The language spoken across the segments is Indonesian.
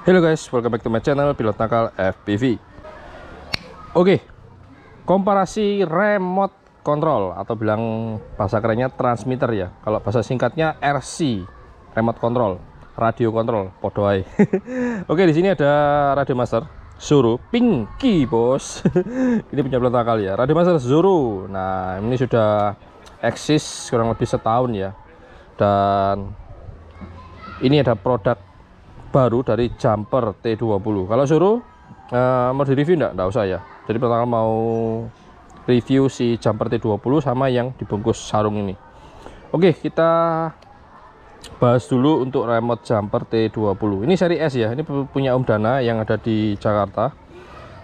Hello guys, welcome back to my channel Pilot Nakal FPV. Oke, komparasi remote control atau bilang bahasa kerennya transmitter ya. Kalau bahasa singkatnya RC, remote control, radio control, podo ae. Oke, di sini ada Radio Master Zoro Pinky, bos. Ini punya Pilot Nakal ya, Radio Master Zoro. Nah, ini sudah eksis kurang lebih setahun ya. Dan ini ada produk baru dari Jumper T20. Kalau suruh mau di review enggak usah ya. Jadi pertama mau review si Jumper T20 sama yang dibungkus sarung ini. Oke, kita bahas dulu untuk remote Jumper T20. Ini seri S ya. Ini punya Om Dana yang ada di Jakarta.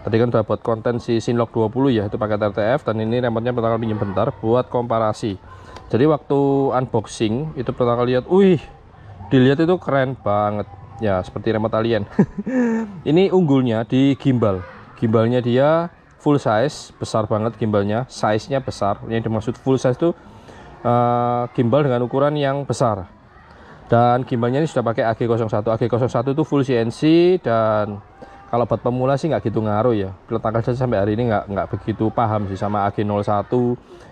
Tadi kan udah buat konten si Sinlock 20 ya, itu pakai RTF, dan ini remote-nya pertama pinjam bentar buat komparasi. Jadi waktu unboxing itu pertama lihat, wih, dilihat itu keren banget. Ya, seperti remote alien. Ini unggulnya di gimbal. Gimbalnya dia full size, besar banget gimbalnya, size-nya besar. Yang dimaksud full size itu gimbal dengan ukuran yang besar. Dan gimbalnya ini sudah pakai AG01. AG01 itu full CNC, dan kalau buat pemula sih nggak gitu ngaruh ya. Pilot Nakal saja sampai hari ini nggak begitu paham sih sama AG01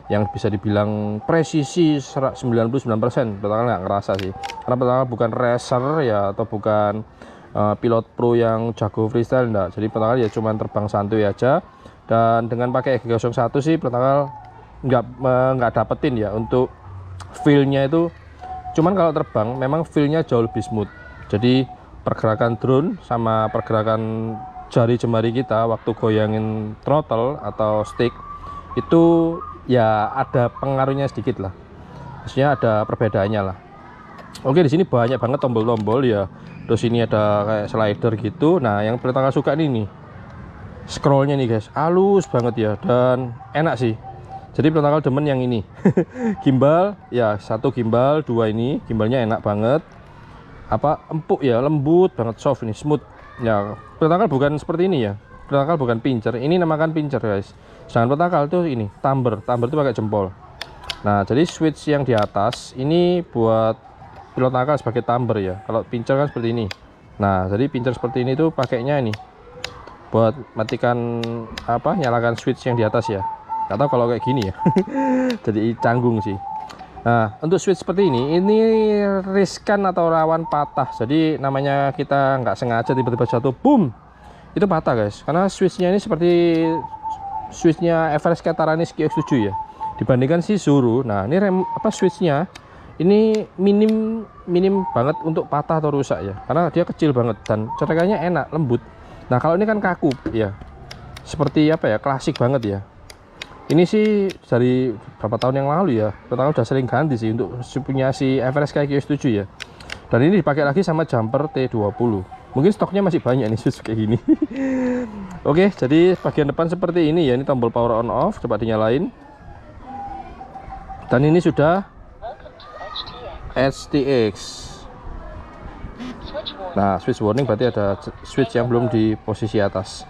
yang bisa dibilang presisi 99%. Pilot Nakal nggak ngerasa sih, karena Pilot Nakal bukan racer ya, atau bukan pilot pro yang jago freestyle enggak. Jadi Pilot Nakal ya cuman terbang santuy aja, dan dengan pakai AG01 sih Pilot Nakal nggak dapetin ya untuk feel-nya itu. Cuman kalau terbang memang feel-nya jauh lebih smooth. Jadi pergerakan drone sama pergerakan jari jemari kita waktu goyangin throttle atau stick itu ya ada pengaruhnya sedikit lah, maksudnya ada perbedaannya lah. Oke, di sini banyak banget tombol-tombol ya. Terus ini ada kayak slider gitu. Nah, yang Pilot Nakal suka nih scrollnya nih guys, halus banget ya, dan enak sih. Jadi Pilot Nakal demen yang ini. Gimbal ya, satu gimbal, dua ini gimbalnya enak banget, empuk ya, lembut banget, soft ini, smooth ya. Pilot Nakal bukan seperti ini ya, Pilot Nakal bukan pincer, ini namakan pincer guys. Jangan Pilot Nakal tuh ini thumber itu pakai jempol. Nah, jadi switch yang di atas ini buat Pilot Nakal sebagai thumber ya. Kalau pincer kan seperti ini. Nah, jadi pincer seperti ini tuh pakainya ini buat matikan nyalakan switch yang di atas ya. Nggak tahu kalau kayak gini ya. Jadi canggung sih. Nah, untuk switch seperti ini riskan atau rawan patah. Jadi namanya kita nggak sengaja tiba-tiba jatuh, boom, itu patah guys. Karena switchnya ini seperti switchnya Everest Cataranis QX7 ya. Dibandingkan si Zoro, nah ini switchnya ini minim banget untuk patah atau rusak ya. Karena dia kecil banget dan corekannya enak, lembut. Nah, kalau ini kan kaku ya. Seperti klasik banget ya. Ini sih dari berapa tahun yang lalu ya, pertama udah sering ganti sih untuk punya si Everest QX7 ya. Dan ini dipakai lagi sama Jumper T20. Mungkin stoknya masih banyak nih switch kayak gini. Oke, jadi bagian depan seperti ini ya, ini tombol power on off, coba dinyalain. Dan ini sudah HTX. Nah, switch warning berarti ada switch yang belum di posisi atas.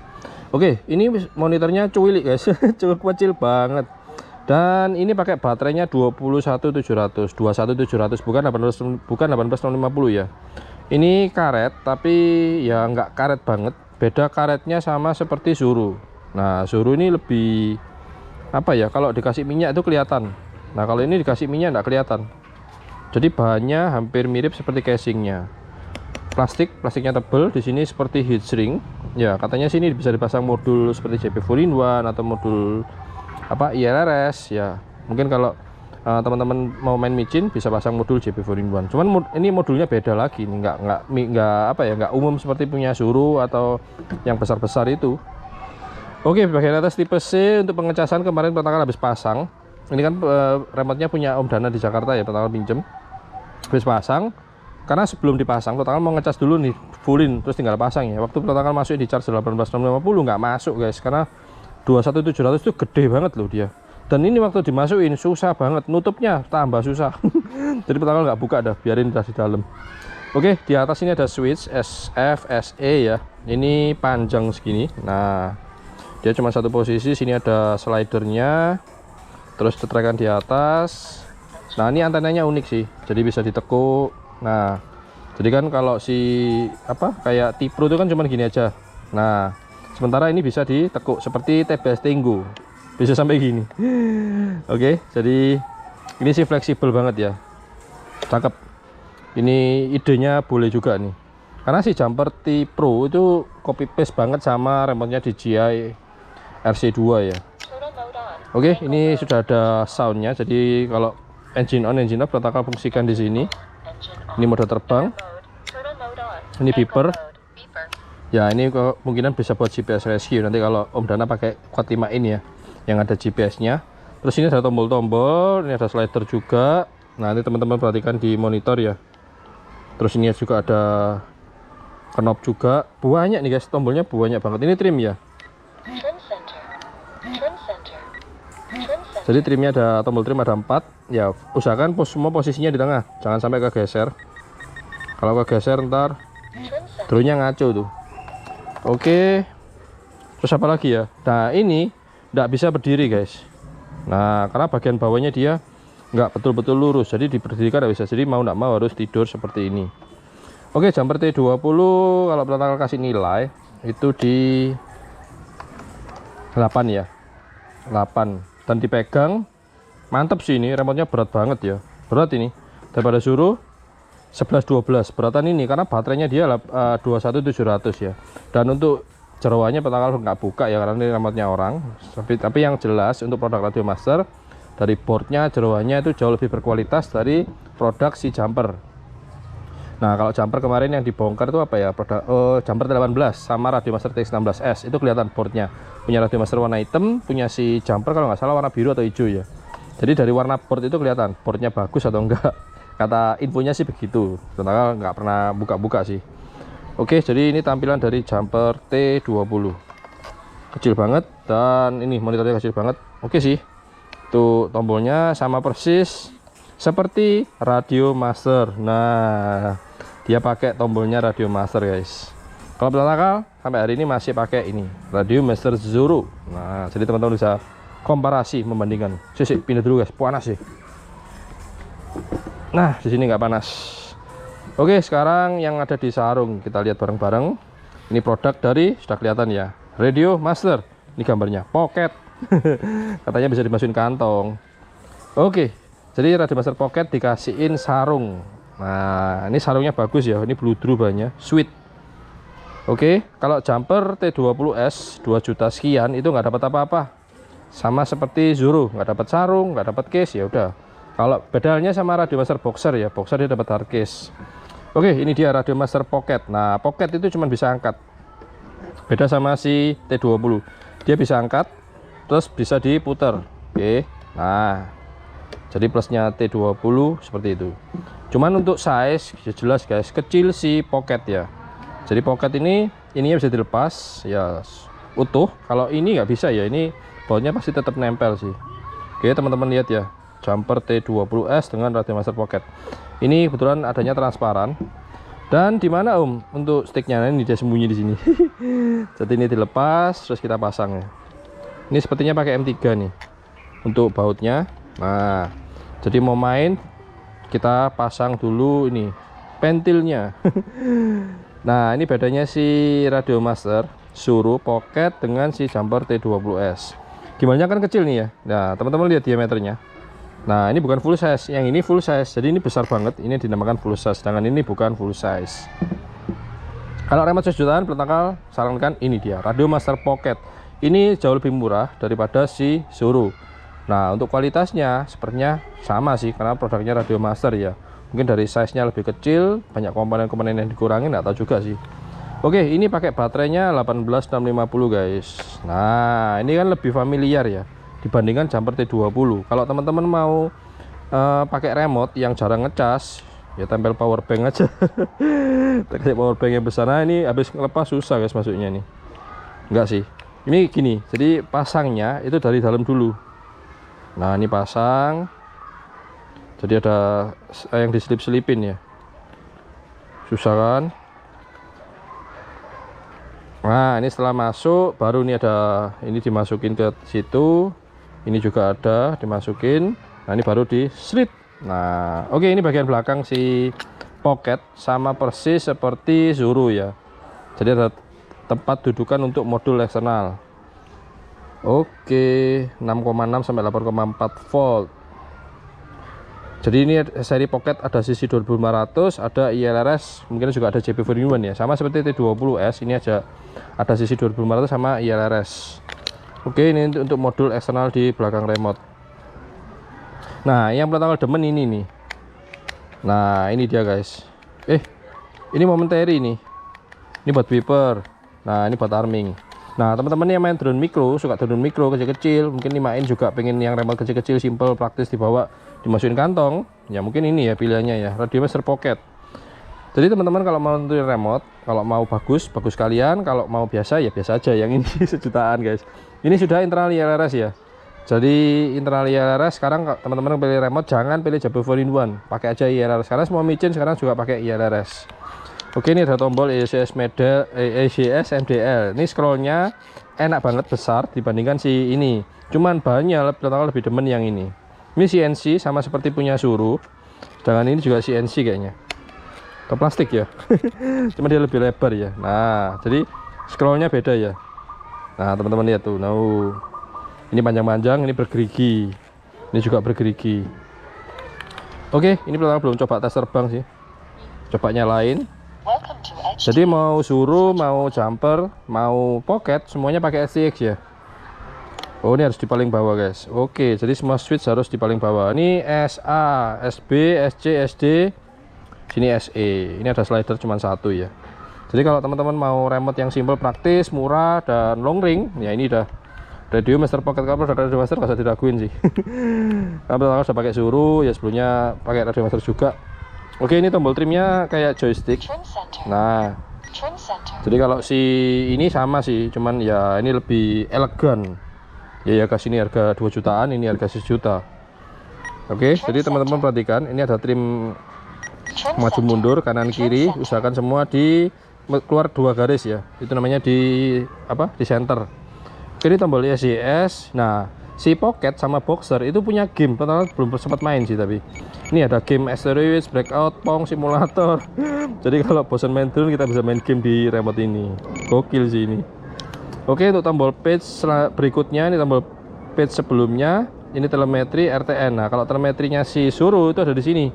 Oke, ini monitornya cuilik guys, cukup kecil banget. Dan ini pakai baterainya 21700, bukan 18650 ya. Ini karet, tapi ya nggak karet banget. Beda karetnya sama seperti Zoro. Nah, Zoro ini lebih kalau dikasih minyak itu kelihatan. Nah, kalau ini dikasih minyak nggak kelihatan. Jadi bahannya hampir mirip seperti casingnya. Plastiknya tebal. Di sini seperti heat shrink. Ya, katanya sini bisa dipasang modul seperti JP 4-in-1 atau modul IRRS ya. Mungkin kalau teman-teman mau main micin bisa pasang modul JP 4-in-1. Cuman ini modulnya beda lagi nih, nggak umum seperti punya Zoro atau yang besar-besar itu. Oke, bagian atas tipe C untuk pengecasan kemarin Pilot Nakal habis pasang. Ini kan remote-nya punya Om Dana di Jakarta ya, Pilot Nakal pinjem. Habis pasang. Karena sebelum dipasang, Pilot Nakal mau ngecas dulu nih, fullin, terus tinggal pasang ya. Waktu Pilot Nakal masuk di charge 18650 nggak masuk guys, karena 21700 itu gede banget loh dia. Dan ini waktu dimasukin susah banget, nutupnya tambah susah. Jadi Pilot Nakal nggak buka dah, biarin di dalam. Oke, di atas ini ada switch SF, SE ya. Ini panjang segini. Nah, dia cuma satu posisi. Sini ada slidernya, terus tetekan di atas. Nah, ini antenanya unik sih, jadi bisa ditekuk. Nah, Jadi kan kalau si kayak T-Pro itu kan cuman gini aja. Nah, sementara ini bisa ditekuk seperti TBS Tenggo, bisa sampai gini. Oke, jadi ini sih fleksibel banget ya, cakep. Ini idenya boleh juga nih, karena si jumper T-Pro itu copy paste banget sama remote-nya DJI RC2 ya. Oke, ini sudah ada soundnya. Jadi kalau engine on, engine off protokol fungsikan di sini. Ini mode terbang. Ini beeper. Ya, ini kemungkinan bisa buat GPS rescue nanti kalau Om Dana pakai Quad 5 ini ya, yang ada GPS-nya. Terus ini ada tombol-tombol, ini ada slider juga. Nah, ini teman-teman perhatikan di monitor ya. Terus ini juga ada knob juga. Banyak nih guys, tombolnya banyak banget. Ini trim ya. Jadi trimnya ada tombol trim ada 4 ya. Usahakan semua posisinya di tengah, jangan sampai kegeser. Kalau kegeser ntar drone-nya ngaco tuh. Oke, terus apa lagi ya? Nah, ini nggak bisa berdiri guys. Nah, karena bagian bawahnya dia nggak betul-betul lurus, jadi diberdirikan nggak bisa. Jadi mau nggak mau harus tidur seperti ini. Oke, jumper T20 kalau Protocol kasih nilai itu di 8 ya, 8. Dan dipegang mantep sih, ini remote-nya berat banget ya, berat ini daripada suruh 11-12 beratan ini, karena baterainya dia 21700 ya. Dan untuk jeroannya Protocol nggak buka ya, karena ini remote-nya orang. Tapi yang jelas untuk produk Radio Master, dari boardnya jeroannya itu jauh lebih berkualitas dari produk si jumper. Nah, kalau jumper kemarin yang dibongkar itu apa ya, produk jumper 18 sama Radio Master TX16S, itu kelihatan boardnya. Punya Radio Master warna hitam, punya si jumper kalau nggak salah warna biru atau hijau ya. Jadi dari warna board itu kelihatan boardnya bagus atau enggak. Kata infonya sih begitu, ternyata nggak pernah buka-buka sih. Oke, jadi ini tampilan dari jumper T20, kecil banget, dan ini monitornya kecil banget. Oke sih, tuh tombolnya sama persis seperti Radio Master. Nah, dia pakai tombolnya Radio Master guys. Kalau Protocol sampai hari ini masih pakai ini Radio Master Zoro. Nah, jadi teman-teman bisa komparasi, membandingkan. Sisi pindah dulu guys, panas sih. Nah, di sini nggak panas. Oke, sekarang yang ada di sarung kita lihat bareng-bareng. Ini produk dari, sudah kelihatan ya, Radio Master. Ini gambarnya Pocket. Katanya bisa dimasukin kantong. Oke, jadi Radio Master Pocket dikasihin sarung. Nah, ini sarungnya bagus ya. Ini blue banyak, sweet. Oke, kalau jumper T20S 2 juta sekian itu nggak dapat apa-apa. Sama seperti Zoro, nggak dapat sarung, nggak dapat case, ya udah. Kalau bedanya sama Radio Master Boxer ya, Boxer dia dapat hard case. Oke, ini dia Radio Master Pocket. Nah, Pocket itu cuma bisa angkat. Beda sama si T20. Dia bisa angkat, terus bisa diputar. Oke, nah, jadi plusnya T20 seperti itu. Cuman untuk size, ya jelas guys, kecil si Pocket ya. Jadi Pocket ininya bisa dilepas, ya utuh. Kalau ini nggak bisa ya, ini bautnya pasti tetap nempel sih. Oke, teman-teman lihat ya. Jumper T20S dengan Radio Master Pocket. Ini kebetulan adanya transparan. Dan di mana Om untuk sticknya? Ini dia sembunyi di sini. Jadi ini dilepas, terus kita pasang ya. Ini sepertinya pakai M3 nih untuk bautnya. Nah, jadi mau main kita pasang dulu ini pentilnya. Nah, ini bedanya si Radio Master Zoro Pocket dengan si jumper T20S. Gimana kan kecil nih ya. Nah, teman-teman lihat diameternya. Nah, ini bukan full size, yang ini full size. Jadi ini besar banget, ini dinamakan full size. Sedangkan ini bukan full size. Kalau remote jutaan, Protocol sarankan ini dia, Radio Master Pocket. Ini jauh lebih murah daripada si Zoro. Nah, untuk kualitasnya sepertinya sama sih, karena produknya Radio Master ya. Mungkin dari size-nya lebih kecil, banyak komponen-komponen yang dikurangin, nggak tahu juga sih. Oke, ini pakai baterainya 18650 guys. Nah, ini kan lebih familiar ya dibandingkan jumper T20. Kalau teman-teman mau pakai remote yang jarang ngecas, ya tempel power bank aja. Pakai power bank yang besar. Nah, ini habis ngelepas susah guys masuknya nih. Enggak sih. Ini gini, jadi pasangnya itu dari dalam dulu. Nah, ini pasang. Jadi ada yang diselip-selipin ya. Susah kan? Nah, ini setelah masuk baru ini ada, ini dimasukin ke situ. Ini juga ada dimasukin. Nah, ini baru di slip. Nah, oke, ini bagian belakang si pocket sama persis seperti Zuru ya. Jadi ada tempat dudukan untuk modul eksternal. Oke, 6,6 sampai 8,4 volt. Jadi ini seri pocket ada sisi 2500, ada ILRS, mungkin juga ada JP4-in-1 ya. Sama seperti T20S, ini aja ada sisi 2500 sama ILRS. Oke, ini untuk modul eksternal di belakang remote. Nah, yang pertama demen ini nih. Nah, ini dia guys. Ini momentary nih. Ini buat wiper. Nah, ini buat arming. Nah, teman-teman yang main drone mikro, suka drone mikro kecil-kecil, mungkin dimain juga pengen yang remote kecil-kecil, simple, praktis, dibawa, dimasukin kantong, ya mungkin ini ya pilihannya ya, Radiomaster Pocket. Jadi teman-teman kalau mau nentuin remote, kalau mau bagus kalian, kalau mau biasa ya biasa aja. Yang ini sejutaan guys. Ini sudah internal ILRS ya. Jadi internal ILRS sekarang teman-teman pilih remote jangan pilih JP4-in-1, pakai aja ILRS. Karena semua micin sekarang juga pakai ILRS. Oke, ini ada tombol ECS MDL. Ini scrollnya enak banget, besar dibandingkan si ini. Cuman banyak lebih demen yang ini. Ini CNC sama seperti punya Zuru. Sedangkan ini juga CNC kayaknya. Atau plastik ya. Cuma dia lebih lebar ya. Nah, jadi scrollnya beda ya. Nah, teman-teman lihat tuh. Nah, ini panjang-panjang, ini bergerigi. Ini juga bergerigi. Oke, ini pertama belum coba tes terbang sih. Coba nyalain. Jadi mau Zuru, mau jumper, mau pocket, semuanya pakai STX ya. Oh, ini harus di paling bawah guys. Oke, jadi semua switch harus di paling bawah. Ini SA, SB, SC, SD. Sini SE. Ini ada slider cuma satu ya. Jadi kalau teman-teman mau remote yang simple, praktis, murah, dan long ring, ya ini udah Radiomaster Pocket Coupler dan Radiomaster, nggak usah diraguin sih. Kalau sudah pakai Zuru, ya sebelumnya pakai Radiomaster juga. Oke, ini tombol trimnya kayak joystick. Nah, jadi kalau si ini sama sih, cuman ya ini lebih elegan. Ya kasih ini harga 2 jutaan, ini harga 1 juta. Oke, jadi teman-teman perhatikan, ini ada trim maju mundur, kanan kiri, usahakan semua di keluar 2 garis ya. Itu namanya di apa? Di center. Oke, ini tombol ECS. Nah, si Pocket sama Boxer itu punya game, total belum sempat main sih, tapi ini ada game Asteroids, Breakout, Pong, Simulator. Jadi kalau bosan main drone kita bisa main game di remote ini. Gokil sih ini. Oke, untuk tombol page berikutnya, ini tombol page sebelumnya, ini telemetri RTN. Nah, kalau telemetrinya si Zuru itu ada di sini.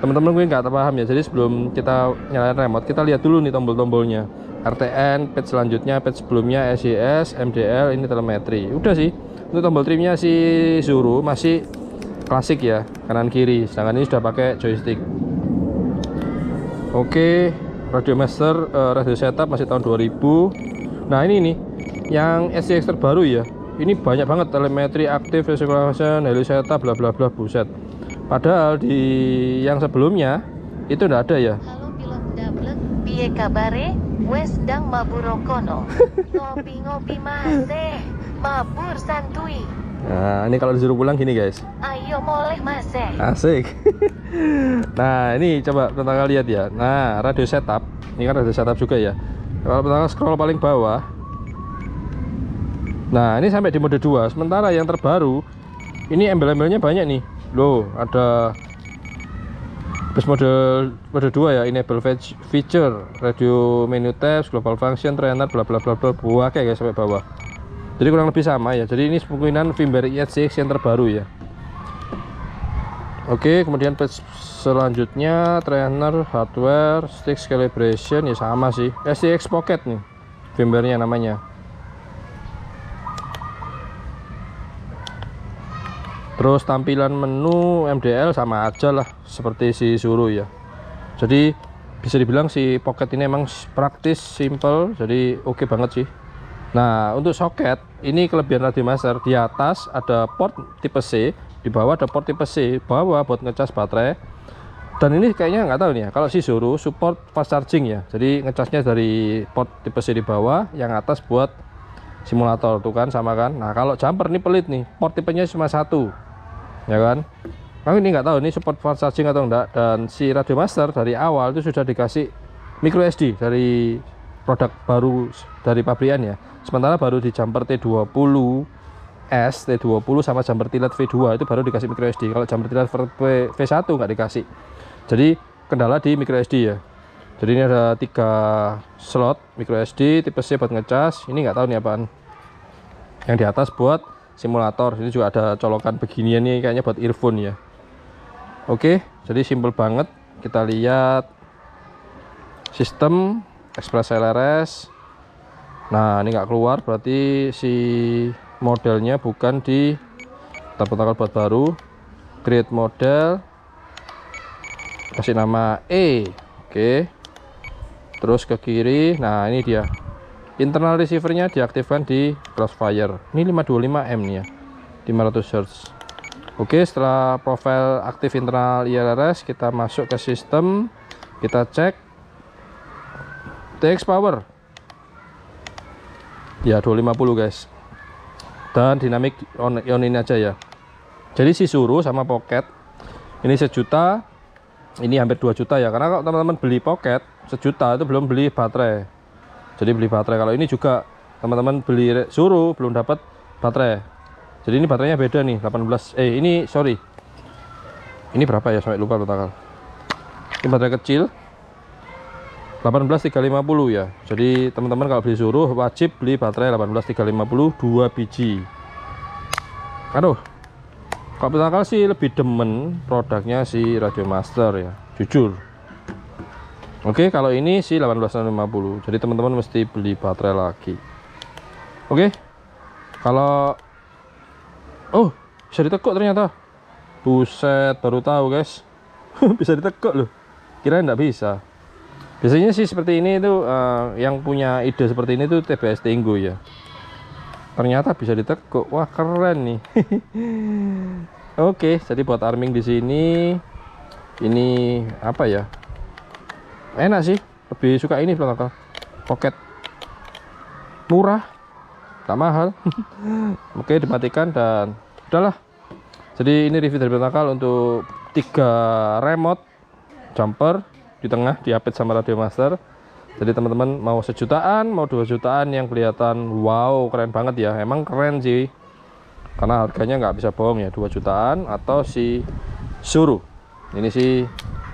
Teman-teman gue nggak paham ya. Jadi sebelum kita nyalain remote, kita lihat dulu nih tombol-tombolnya. RTN, page selanjutnya, page sebelumnya, SCS, MDL, ini telemetri. Udah sih. Untuk tombol trimnya si Zuru masih klasik ya, kanan kiri, sedangkan ini sudah pakai joystick. Oke, Radiomaster radio setup masih tahun 2000. Nah, ini nih yang SCX terbaru ya. Ini banyak banget telemetri aktif, resolution, heli setup, bla bla bla, buset. Padahal di yang sebelumnya itu enggak ada ya. Halo pilot Dablek, piye kabare? Wes dang maburokono. Ngopi-ngopi masih. Mabur santuy. Nah, ini kalau disuruh pulang gini guys. Ayo moleh masih. Asik. Nah, ini coba pertama lihat ya. Nah, radio setup. Ini kan radio setup juga ya. Kalau pertama scroll paling bawah. Nah, ini sampai di mode 2. Sementara yang terbaru ini embel-embelnya banyak nih. Loh, ada plus mode 2 ya, enable feature, radio menu tabs, global function, trainer, bla bla bla bla, buah kayak guys sampai bawah. Jadi kurang lebih sama ya. Jadi ini kemungkinan firmware ECX yang terbaru ya. Oke, kemudian page selanjutnya trainer, hardware, stick calibration ya sama sih. SCX Pocket nih firmware-nya namanya. Terus tampilan menu MDL sama aja lah seperti si Zuru ya. Jadi bisa dibilang si Pocket ini emang praktis, simple, jadi oke banget sih. Nah, untuk soket ini kelebihan Radiomaster, di atas ada port tipe C, di bawah ada port tipe C, bawah buat ngecas baterai. Dan ini kayaknya nggak tahu nih ya, kalau si Zuru support fast charging ya, jadi ngecasnya dari port tipe C di bawah, yang atas buat simulator tuh kan, sama kan. Nah, kalau jumper ini pelit nih, port tipenya cuma 1 ya kan. Kami ini nggak tahu ini support fast charging atau enggak. Dan si Radiomaster dari awal itu sudah dikasih micro SD dari produk baru dari pabrikan ya. Sementara baru di jumper T20S, T20 sama jumper tilet V2 itu baru dikasih micro SD. Kalau jumper tilet V1 nggak dikasih. Jadi kendala di micro SD ya. Jadi ini ada 3 slot micro SD tipe C buat ngecas. Ini nggak tahu nih apaan. Yang di atas buat simulator. Ini juga ada colokan beginian nih, kayaknya buat earphone ya. Oke, jadi simple banget. Kita lihat sistem Express LRS. Nah, ini nggak keluar, berarti si modelnya bukan di tanggal buat baru. Create model, kasih nama E. Oke, terus ke kiri. Nah, ini dia internal receivernya, diaktifkan di Crossfire. Ini 525M nih ya, 500 Hz. Oke, setelah profil aktif internal ILRS, kita masuk ke sistem, kita cek TX power ya 250 guys, dan dynamic on ini aja ya. Jadi si Suru sama Pocket ini 1 juta, ini hampir 2 juta ya, karena kalau teman-teman beli Pocket 1 juta itu belum beli baterai. Jadi beli baterai. Kalau ini juga teman-teman beli Suru belum dapat baterai. Jadi ini baterainya beda nih, 18 ini sorry, ini berapa ya, sampai lupa total. Ini baterai kecil 18350 ya. Jadi teman-teman kalau beli Suru wajib beli baterai 18350 2 biji. Aduh, kalau pertama sih lebih demen produknya si Radiomaster ya, jujur. Oke, kalau ini sih 18650. Jadi teman-teman mesti beli baterai lagi. Oke. Kalau bisa ditekuk ternyata. Buset, baru tahu guys. Bisa ditekuk loh. Kirain nggak bisa. Biasanya sih seperti ini tuh yang punya ide seperti ini tuh TBS Tenggo ya. Ternyata bisa ditekuk. Wah, keren nih. Oke, jadi buat arming di sini ini apa ya? Enak sih, lebih suka ini Pocket. Murah, tak mahal. Oke, dimatikan dan udahlah. Jadi ini review dari Pentakal untuk 3 remote jumper di tengah diapit sama Radiomaster. Jadi teman-teman mau 1 jutaan, mau 2 jutaan yang kelihatan wow keren banget ya. Emang keren sih, karena harganya nggak bisa bohong ya, 2 jutaan. Atau si Suru ini sih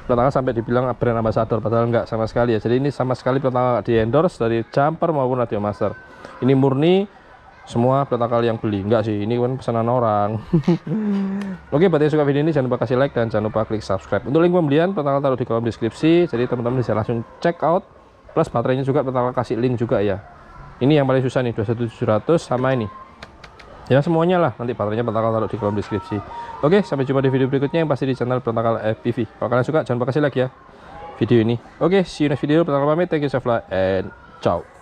Pentakal sampai dibilang brand ambassador, padahal nggak sama sekali ya. Jadi ini sama sekali Pentakal di endorse dari jumper maupun Radiomaster. Ini murni semua Pentakal yang beli, enggak sih, ini kan pesanan orang. Oke, buat yang suka video ini jangan lupa kasih like dan jangan lupa klik subscribe. Untuk link pembelian Pentakal taruh di kolom deskripsi, jadi teman-teman bisa langsung check out. Plus baterainya juga Pentakal kasih link juga ya. Ini yang paling susah nih, 21700 sama ini ya, semuanya lah nanti baterainya Pentakal taruh di kolom deskripsi. Oke, sampai jumpa di video berikutnya yang pasti di channel Pentakal FPV. Kalau kalian suka jangan lupa kasih like ya video ini. Oke, see you next video. Pentakal pamit, thank you so much and ciao.